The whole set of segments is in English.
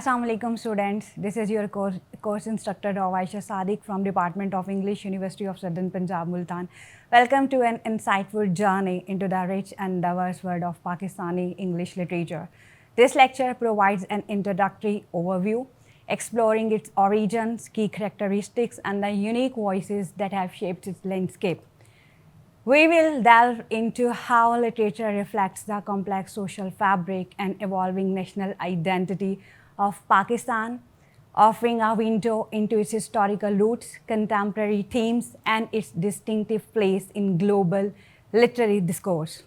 Assalamu alaikum students. This is your course instructor Aisha Sadiq from Department of English, University of Southern Punjab, Multan. Welcome to an insightful journey into the rich and diverse world of Pakistani English literature. This lecture provides an introductory overview, exploring its origins, key characteristics, and the unique voices that have shaped its landscape. We will delve into how literature reflects the complex social fabric and evolving national identity of Pakistan, offering a window into its historical roots, contemporary themes, and its distinctive place in global literary discourse.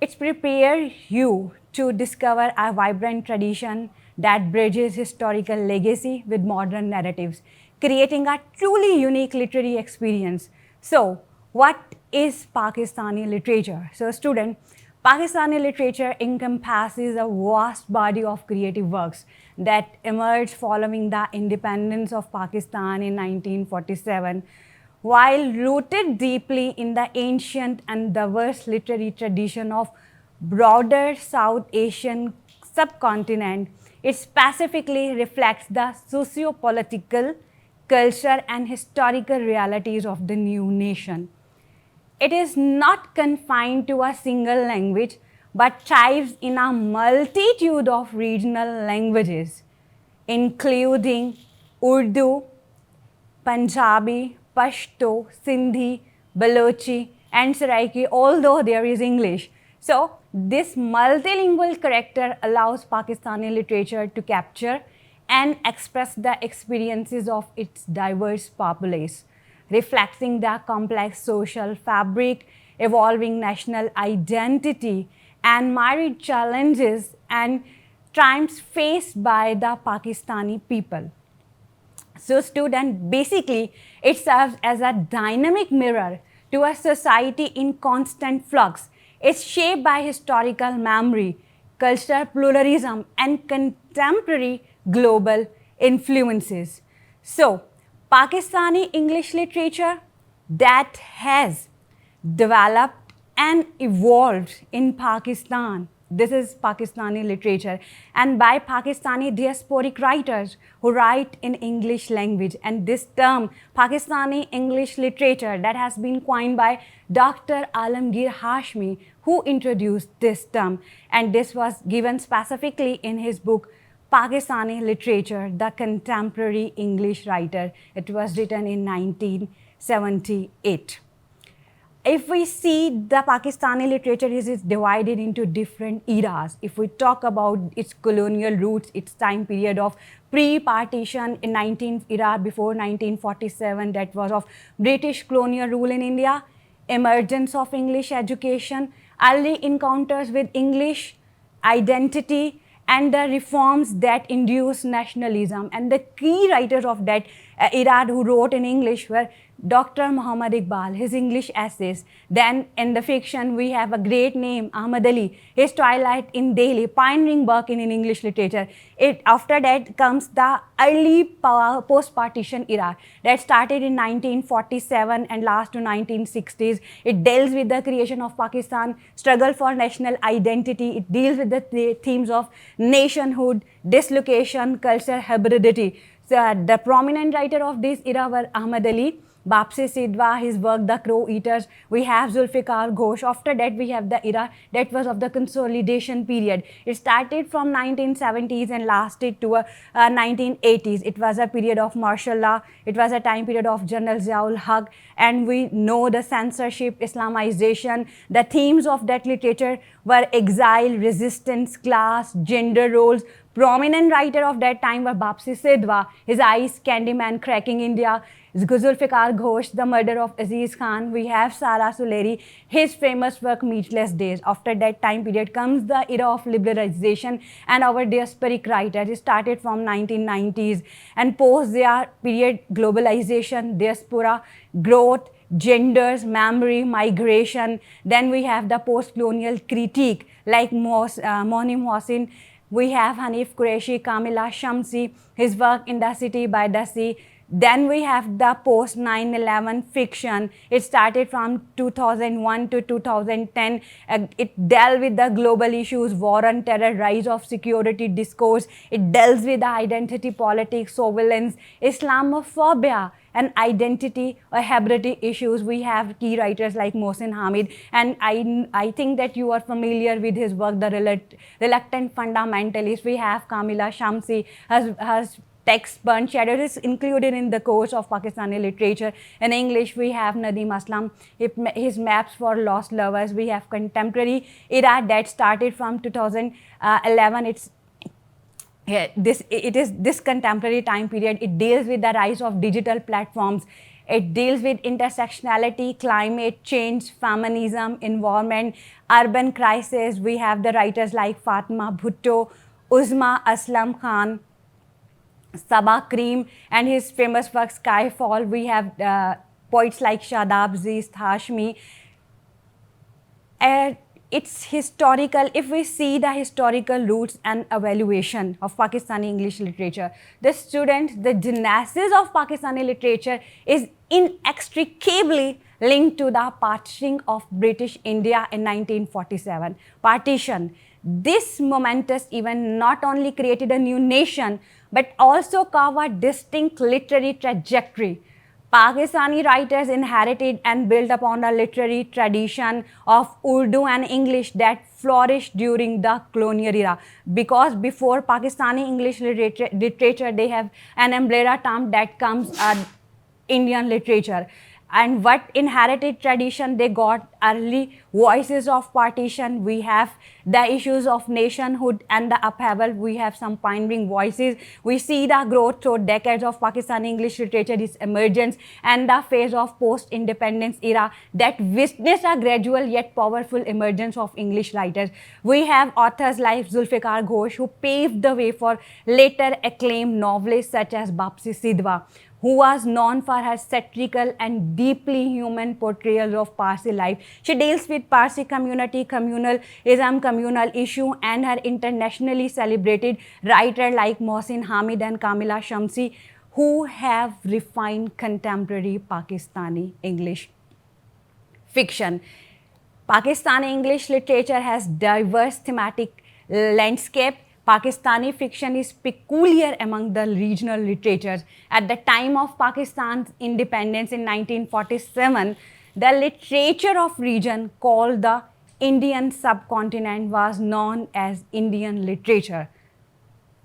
It prepares you to discover a vibrant tradition that bridges historical legacy with modern narratives, creating a truly unique literary experience. So, what is Pakistani literature? So, student, Pakistani literature encompasses a vast body of creative works that emerged following the independence of Pakistan in 1947. While rooted deeply in the ancient and diverse literary tradition of broader South Asian subcontinent, it specifically reflects the socio-political, cultural, and historical realities of the new nation. It is not confined to a single language, but thrives in a multitude of regional languages, including Urdu, Punjabi, Pashto, Sindhi, Balochi, and Saraiki, although there is English. So, this multilingual character allows Pakistani literature to capture and express the experiences of its diverse populace, reflecting the complex social fabric, evolving national identity, and myriad challenges and triumphs faced by the Pakistani people. So, student, basically, it serves as a dynamic mirror to a society in constant flux. It's shaped by historical memory, cultural pluralism, and contemporary global influences. So, Pakistani English literature that has developed and evolved in Pakistan. This is Pakistani literature, and by Pakistani diasporic writers who write in English language. And this term, Pakistani English literature, that has been coined by Dr. Alamgir Hashmi, who introduced this term, and this was given specifically in his book Pakistani Literature, the Contemporary English Writer. It was written in 1978. If we see the Pakistani literature is divided into different eras. If we talk about its colonial roots, its time period of pre-partition in 19th era before 1947, that was of British colonial rule in India, emergence of English education, early encounters with English identity, and the reforms that induced nationalism. And the key writers of that era who wrote in English were Dr. Muhammad Iqbal, his English essays. Then in the fiction, we have a great name, Ahmad Ali, his Twilight in Delhi, pioneering work in English literature. After that comes the early post-partition era that started in 1947 and lasts to 1960s. It deals with the creation of Pakistan, struggle for national identity. It deals with the themes of nationhood, dislocation, culture, hybridity. So the prominent writer of this era were Ahmad Ali, Bapsi Sidhwa, his work The Crow Eaters. We have Zulfikar Ghosh. After that, we have the era that was of the consolidation period. It started from 1970s and lasted to 1980s. It was a period of martial law. It was a time period of General Ziaul Haq. And we know the censorship, Islamization. The themes of that literature were exile, resistance, class, gender roles. Prominent writer of that time were Bapsi Sidhwa, his Eyes, Candyman, Cracking India, Zulfikar Ghosh, The Murder of Aziz Khan. We have Sara Suleri, his famous work Meatless Days. After that time period comes the era of liberalization and our diasporic writers. It started from 1990s and post their period globalization, diaspora, growth, genders, memory, migration. Then we have the post-colonial critique like Monim Hossain. We have Hanif Qureshi, Kamila Shamsi, his work In the City by the Sea, Then we have the post 9/11 fiction. It started from 2001 to 2010. It dealt with the global issues, war on terror, rise of security discourse. It deals with the identity politics, surveillance, Islamophobia, and identity or hybridity issues. We have key writers like Mohsin Hamid, and I think that you are familiar with his work, The Reluctant Fundamentalist. We have Kamila Shamsi, has text Burnt Shadows is included in the course of Pakistani literature. In English, we have Nadeem Aslam, his Maps for Lost Lovers. We have contemporary era that started from 2011. It is this contemporary time period. It deals with the rise of digital platforms. It deals with intersectionality, climate change, feminism, environment, urban crisis. We have the writers like Fatima Bhutto, Uzma Aslam Khan, Sabah Karim, and his famous work Skyfall. We have poets like Shadab Ziz Hashmi. It's historical. If we see the historical roots and evaluation of Pakistani English literature, the genesis of Pakistani literature is inextricably linked to the partitioning of British India in 1947. Partition. This momentous event not only created a new nation, but also carved a distinct literary trajectory. Pakistani writers inherited and built upon a literary tradition of Urdu and English that flourished during the colonial era. Because before Pakistani English literature, they have an umbrella term that comes Indian literature. And what inherited tradition they got? Early voices of partition. We have the issues of nationhood and the upheaval. We have some pioneering voices. We see the growth through decades of Pakistani English literature, its emergence, and the phase of post-independence era that witnessed a gradual yet powerful emergence of English writers. We have authors like Zulfikar Ghosh, who paved the way for later acclaimed novelists such as Bapsi Sidhwa, who was known for her satirical and deeply human portrayals of Parsi life. She deals with Parsi community, communalism, communal issue, and her internationally celebrated writer like Mohsin Hamid and Kamila Shamsi, who have refined contemporary Pakistani English fiction. Pakistani English literature has diverse thematic landscape. Pakistani fiction is peculiar among the regional literatures. At the time of Pakistan's independence in 1947, the literature of region called the Indian subcontinent was known as Indian literature.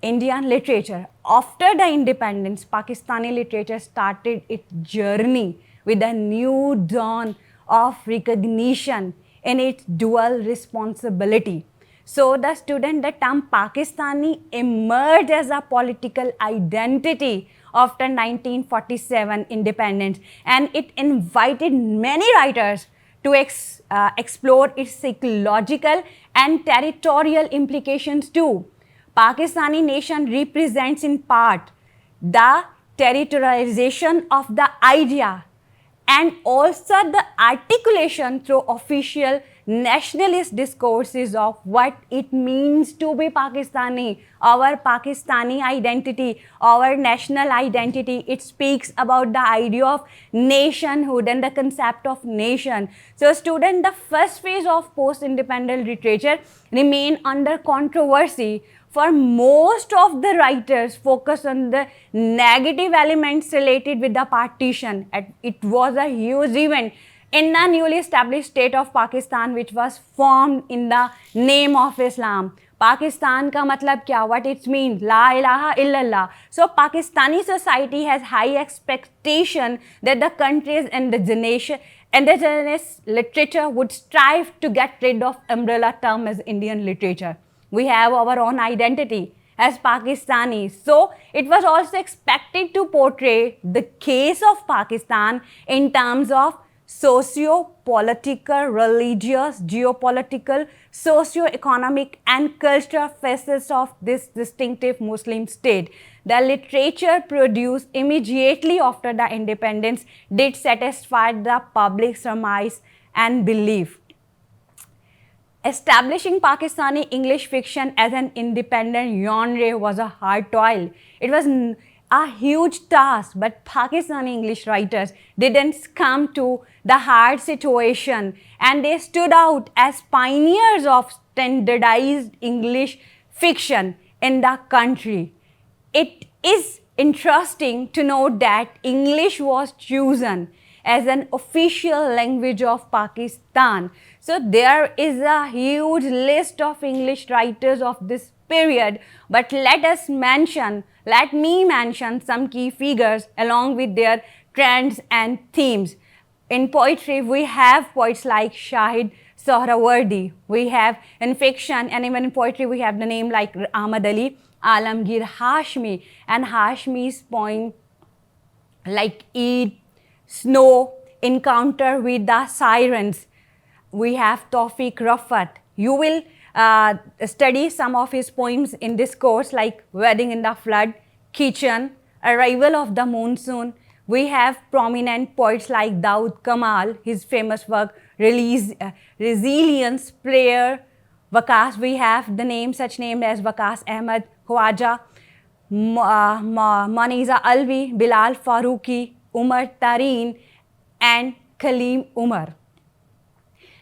Indian literature. After the independence, Pakistani literature started its journey with a new dawn of recognition in its dual responsibility. So the term Pakistani emerged as a political identity after 1947 independence, and it invited many writers to explore its psychological and territorial implications too. Pakistani nation represents in part the territorialization of the idea and also the articulation through official nationalist discourses of what it means to be Pakistani, our Pakistani identity, our national identity. It speaks about the idea of nationhood and the concept of nation. So student, the first phase of post-independent literature remain under controversy. For most of the writers focus on the negative elements related with the partition. It was a huge event in the newly established state of Pakistan, which was formed in the name of Islam. Pakistan ka matlab kya? What it means? La ilaha illallah. So Pakistani society has high expectation that the country's indigenous literature would strive to get rid of umbrella term as Indian literature. We have our own identity as Pakistanis. So it was also expected to portray the case of Pakistan in terms of socio-political, religious, geopolitical, socio-economic and cultural facets of this distinctive Muslim state. The literature produced immediately after the independence did satisfy the public surmise and belief. Establishing Pakistani English fiction as an independent genre was a hard toil. It was a huge task, but Pakistani English writers didn't succumb to the hard situation, and they stood out as pioneers of standardized English fiction in the country. It is interesting to note that English was chosen as an official language of Pakistan. So there is a huge list of English writers of this period, but let me mention some key figures along with their trends and themes. In poetry, we have poets like Shahid Sohrawardi. We have in fiction and even in poetry, we have the name like Ahmad Ali, Alamgir Hashmi, and Hashmi's poem like Eid, Snow, Encounter with the Sirens. We have Tawfiq Rafat. You will study some of his poems in this course like Wedding in the Flood, Kitchen, Arrival of the Monsoon. We have prominent poets like Daud Kamal, his famous work Resilience, Prayer, Waqas. We have the name such named as Waqas Ahmad Khwaja, Maniza Alvi, Bilal Farooqi, Umar Tareen, and Kaleem Umar.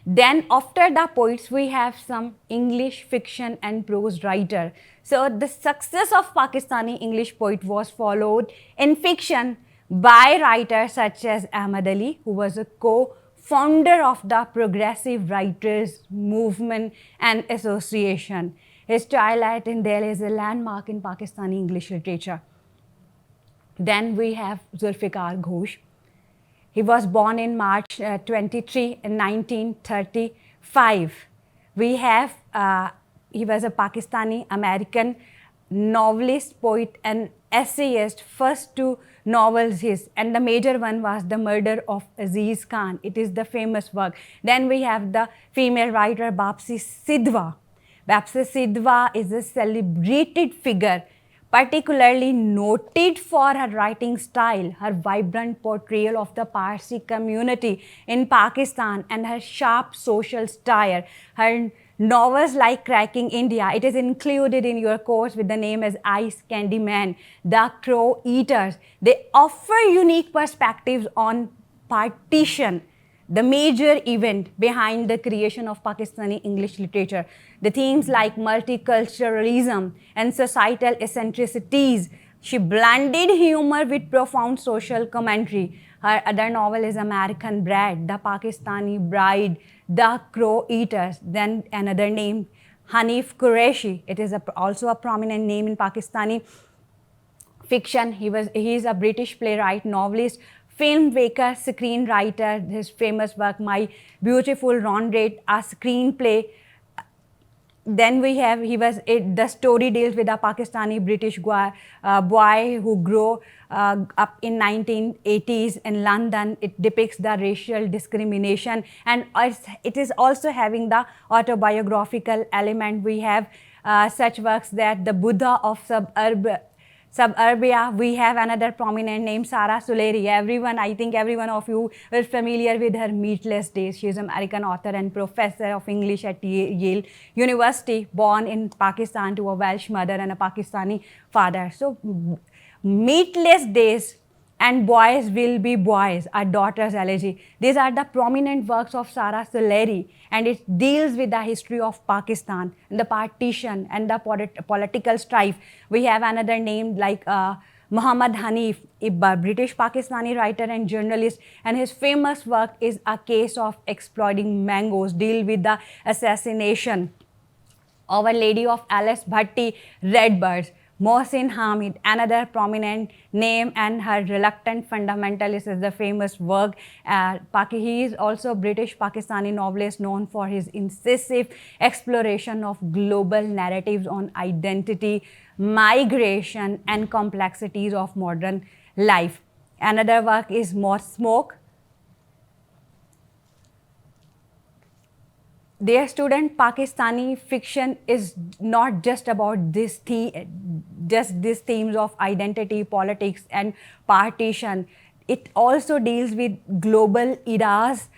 Then after the poets, we have some English fiction and prose writer. So the success of Pakistani English poet was followed in fiction by writers such as Ahmad Ali, who was a co-founder of the Progressive Writers Movement and Association. His Twilight in Delhi is a landmark in Pakistani English literature. Then we have Zulfikar Ghosh. He was born in March 23 in 1935. We have, he was a Pakistani American novelist, poet and essayist. First two novels his, and the major one was The Murder of Aziz Khan. It is the famous work. Then we have the female writer Bapsi Sidhwa. Bapsi Sidhwa is a celebrated figure, particularly noted for her writing style, her vibrant portrayal of the Parsi community in Pakistan, and her sharp social satire. Her novels like Cracking India, it is included in your course with the name as Ice Candy Man, The Crow Eaters. They offer unique perspectives on partition, the major event behind the creation of Pakistani English literature. The themes like multiculturalism and societal eccentricities. She blended humor with profound social commentary. Her other novel is American Bread, The Pakistani Bride, The Crow Eaters. Then another name, Hanif Qureshi. It is also a prominent name in Pakistani fiction. He is a British playwright, novelist, filmmaker, screenwriter. His famous work, My Beautiful Laundrette, a screenplay. Then we have, the story deals with a Pakistani British boy who grew up in 1980s in London. It depicts the racial discrimination, and it is also having the autobiographical element. We have such works that The Buddha of Suburbia. We have another prominent name, Sara Suleri. I think every one of you is familiar with her Meatless Days. She is an American author and professor of English at Yale University, born in Pakistan to a Welsh mother and a Pakistani father. So, Meatless Days and Boys Will Be Boys, A Daughter's Elegy. These are the prominent works of Sara Suleri, and it deals with the history of Pakistan, and the partition and the political strife. We have another name like Muhammad Hanif, a British Pakistani writer and journalist, and his famous work is A Case of Exploiting Mangoes, deal with the assassination. Our Lady of Alice Bhatti, Redbirds. Mohsin Hamid, another prominent name, and her Reluctant Fundamentalist is the famous work. He is also a British Pakistani novelist known for his incisive exploration of global narratives on identity, migration, and complexities of modern life. Another work is More Smoke. Dear student, Pakistani fiction is not just about these themes of identity, politics, and partition. It also deals with global eras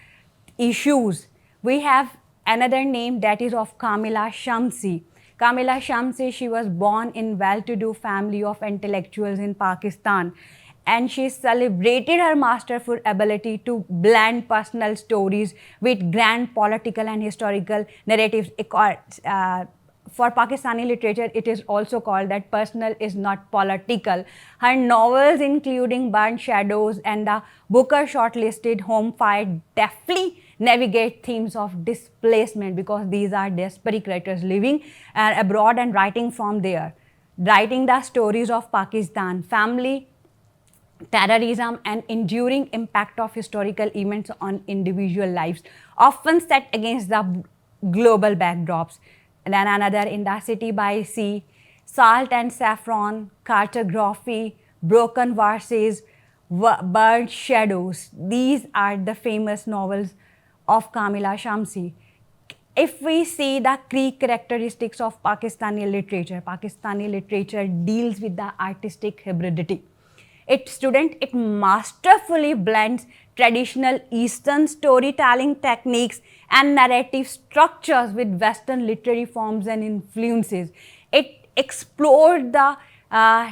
issues. We have another name that is of Kamila Shamsi. Kamila Shamsi, she was born in well-to-do family of intellectuals in Pakistan, and she celebrated her masterful ability to blend personal stories with grand political and historical narratives. For Pakistani literature, it is also called that personal is not political. Her novels, including Burnt Shadows and the Booker shortlisted Home Fire, deftly navigate themes of displacement, because these are desperate characters living abroad and writing from there, writing the stories of Pakistan, family, terrorism, and enduring impact of historical events on individual lives, often set against the global backdrops. And then another, In the City by Sea, Salt and Saffron, Cartography, Broken Verses, Burnt Shadows. These are the famous novels of Kamila Shamsi. If we see the key characteristics of Pakistani literature deals with the artistic hybridity. It masterfully blends traditional Eastern storytelling techniques and narrative structures with Western literary forms and influences. It explored the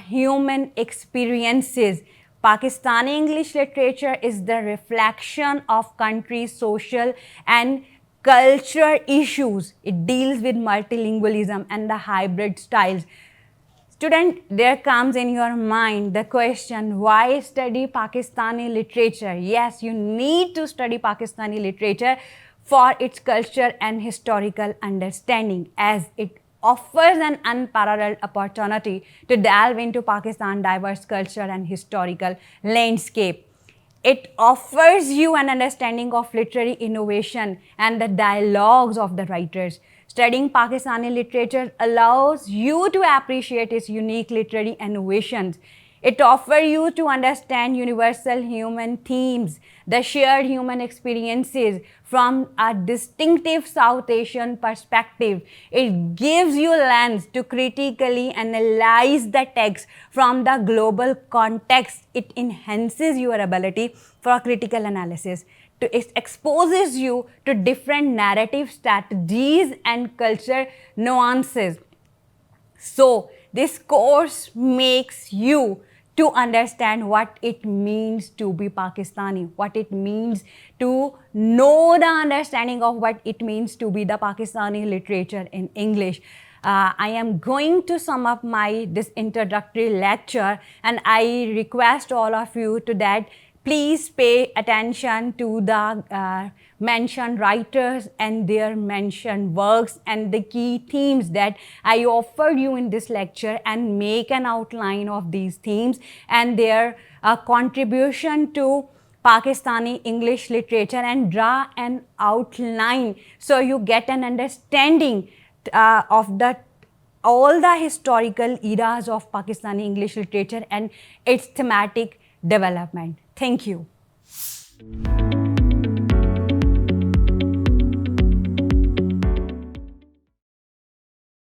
human experiences. Pakistani English literature is the reflection of country's social and cultural issues. It deals with multilingualism and the hybrid styles. Student, there comes in your mind the question, why study Pakistani literature? Yes, you need to study Pakistani literature for its culture and historical understanding, as it offers an unparalleled opportunity to delve into Pakistan's diverse culture and historical landscape. It offers you an understanding of literary innovation and the dialogues of the writers. Studying Pakistani literature allows you to appreciate its unique literary innovations. It offers you to understand universal human themes, the shared human experiences from a distinctive South Asian perspective. It gives you lens to critically analyze the text from the global context. It enhances your ability for critical analysis. It exposes you to different narrative strategies and culture nuances. So, this course makes you to understand what it means to be Pakistani, what it means to know the understanding of what it means to be the Pakistani literature in English. I am going to sum up this introductory lecture, and I request all of you to that please pay attention to the mentioned writers and their mentioned works and the key themes that I offered you in this lecture, and make an outline of these themes and their contribution to Pakistani English literature, and draw an outline so you get an understanding of all the historical eras of Pakistani English literature and its thematic development. Thank you.